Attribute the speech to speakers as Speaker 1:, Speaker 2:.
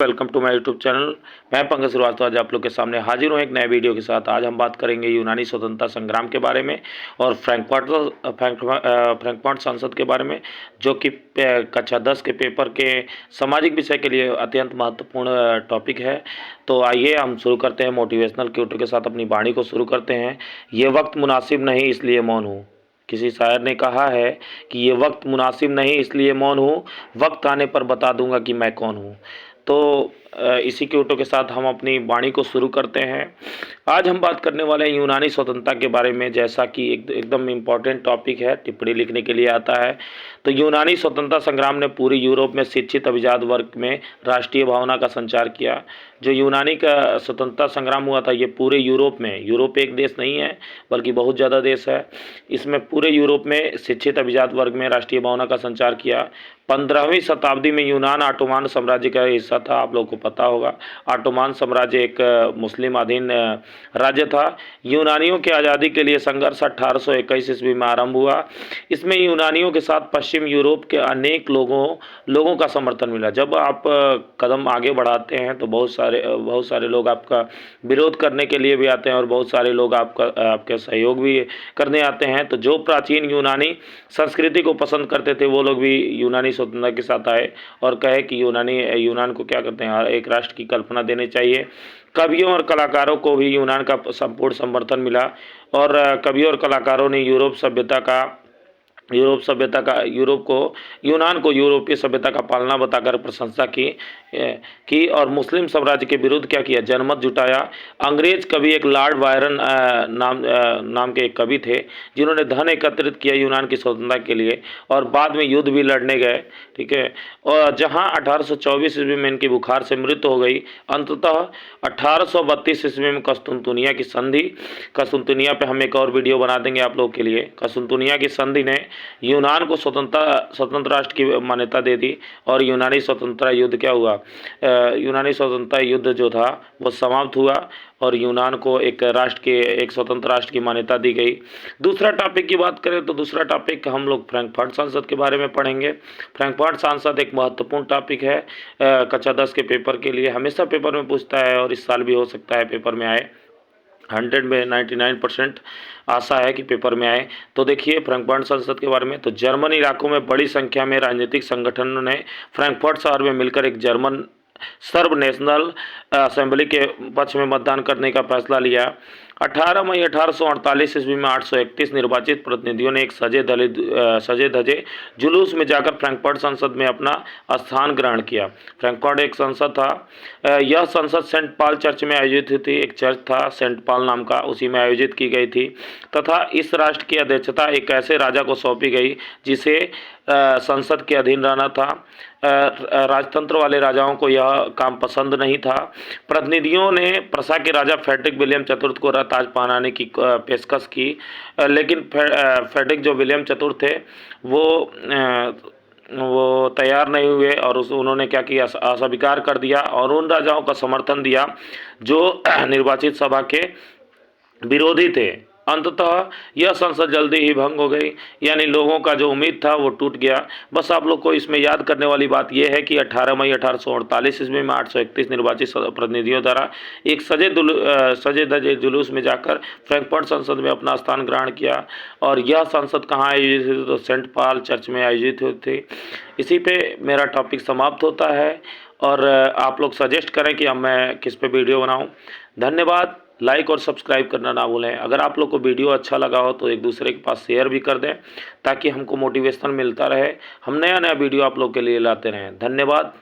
Speaker 1: Welcome to my YouTube channel. मैं पंकज श्रीवास्तव आज आप लोग के सामने हाजिर हूँ एक नए वीडियो के साथ। आज हम बात करेंगे यूनानी स्वतंत्रता संग्राम के बारे में और फ्रैंकफर्ट संसद के बारे में, जो कि कक्षा 10 के पेपर के सामाजिक विषय के लिए अत्यंत महत्वपूर्ण टॉपिक है। तो आइए हम शुरू करते हैं मोटिवेशनल क्यूटो के साथ, अपनी वाणी को शुरू करते हैं। ये वक्त मुनासिब नहीं इसलिए मौन हूँ। किसी शायर ने कहा है कि ये वक्त मुनासिब नहीं इसलिए मौन हूँ, वक्त आने पर बता दूंगा कि मैं कौन हूँ। तो इसी क्यूटो के साथ हम अपनी वाणी को शुरू करते हैं। आज हम बात करने वाले हैं यूनानी स्वतंत्रता के बारे में, जैसा कि एकदम इम्पॉर्टेंट टॉपिक है, टिप्पणी लिखने के लिए आता है। तो यूनानी स्वतंत्रता संग्राम ने पूरी यूरोप में शिक्षित अभिजात वर्ग में राष्ट्रीय भावना का संचार किया। जो यूनानी का स्वतंत्रता संग्राम हुआ था, ये पूरे यूरोप में, यूरोप एक देश नहीं है बल्कि बहुत ज़्यादा देश है, इसमें पूरे यूरोप में शिक्षित अभिजात वर्ग में राष्ट्रीय भावना का संचार किया। 15वीं शताब्दी में यूनान ऑटोमान साम्राज्य का हिस्सा था। आप लोगों को पता होगा, ऑटोमान साम्राज्य एक मुस्लिम अधीन राज्य था। यूनानियों के आज़ादी के लिए संघर्ष 1821 ईस्वी में आरंभ हुआ। इसमें यूनानियों के साथ पश्चिम यूरोप के अनेक लोगों का समर्थन मिला। जब आप कदम आगे बढ़ाते हैं तो बहुत सारे लोग आपका विरोध करने के लिए भी आते हैं और बहुत सारे लोग आपके सहयोग भी करने आते हैं। तो जो प्राचीन यूनानी संस्कृति को पसंद करते थे वो लोग भी यूनानी स्वतंत्रता के साथ आए और कहे कि यूनान को क्या करते हैं, एक राष्ट्र की कल्पना देनी चाहिए। कवियों और कलाकारों को भी यूनान का संपूर्ण समर्थन मिला और कवियों और कलाकारों ने यूनान को यूरोपीय सभ्यता का पालना बताकर प्रशंसा की और मुस्लिम साम्राज्य के विरुद्ध क्या किया, जनमत जुटाया। अंग्रेज कवि एक लॉर्ड बायरन नाम के एक कवि थे, जिन्होंने धन एकत्रित किया यूनान की स्वतंत्रता के लिए और बाद में युद्ध भी लड़ने गए। ठीक है, और जहां 1824 ईस्वी में इनकी बुखार से मृत्यु हो गई। अंततः 1832 ईस्वी में कस्तुनतुनिया पे हम एक और वीडियो बना देंगे आप लोगों के लिए। कस्तुनतुनिया की संधि ने यूनान को स्वतंत्र राष्ट्र की मान्यता दे दी और यूनानी स्वतंत्रता युद्ध क्या हुआ, यूनानी स्वतंत्रता युद्ध जो था वो समाप्त हुआ और यूनान को एक स्वतंत्र राष्ट्र की मान्यता दी गई। दूसरा टॉपिक की बात करें तो दूसरा टॉपिक हम लोग फ्रैंकफर्ट संसद के बारे में पढ़ेंगे। फ्रैंकफर्ट संसद एक महत्वपूर्ण टॉपिक है कक्षा 10 के पेपर के लिए, हमेशा पेपर में पूछता है और इस साल भी हो सकता है पेपर में आए। 100 में 99% आशा है कि पेपर में आए। तो देखिए फ्रैंकफर्ट संसद के बारे में, तो जर्मन इलाकों में बड़ी संख्या में राजनीतिक संगठनों ने फ्रैंकफर्ट शहर में मिलकर एक जर्मन सर्ब नेशनल असेंबली के पक्ष में मतदान करने का फैसला लिया। 18 मई 1848 ईस्वी में 831 निर्वाचित प्रतिनिधियों ने एक सजे धजे जुलूस में जाकर फ्रैंकफर्ट संसद में अपना स्थान ग्रहण किया। फ्रैंकफर्ट एक संसद था। यह संसद सेंट पॉल चर्च में आयोजित हुई थी। एक चर्च था सेंट पॉल नाम का, उसी में आयोजित की गई थी तथा इस राष्ट्र की अध्यक्षता एक ऐसे राजा को सौंपी गई जिसे संसद के अधीन रहना था। राजतंत्र वाले राजाओं को यह काम पसंद नहीं था। प्रतिनिधियों ने प्रसा के राजा फ्रेडरिक विलियम चतुर्थ को ताज पहनाने की पेशकश की, लेकिन फ्रेडरिक जो विलियम चतुर्थ थे वो तैयार नहीं हुए और उन्होंने क्या किया, अस्वीकार कर दिया और उन राजाओं का समर्थन दिया जो निर्वाचित सभा के विरोधी थे। अंततः यह संसद जल्दी ही भंग हो गई, यानी लोगों का जो उम्मीद था वो टूट गया। बस आप लोग को इसमें याद करने वाली बात यह है कि 18 मई 1848 ईस्वी में 831 निर्वाचित प्रतिनिधियों द्वारा एक सजे धजे जुलूस में जाकर फ्रैंकफर्ट संसद में अपना स्थान ग्रहण किया और यह संसद कहाँ आयोजित हुई, तो सेंट पॉल चर्च में आयोजित हुई थी। इसी पे मेरा टॉपिक समाप्त होता है और आप लोग सजेस्ट करें कि अब मैं किस पे वीडियो बनाऊँ। धन्यवाद। लाइक और सब्सक्राइब करना ना भूलें। अगर आप लोग को वीडियो अच्छा लगा हो तो एक दूसरे के पास शेयर भी कर दें ताकि हमको मोटिवेशन मिलता रहे, हम नया वीडियो आप लोग के लिए लाते रहें। धन्यवाद।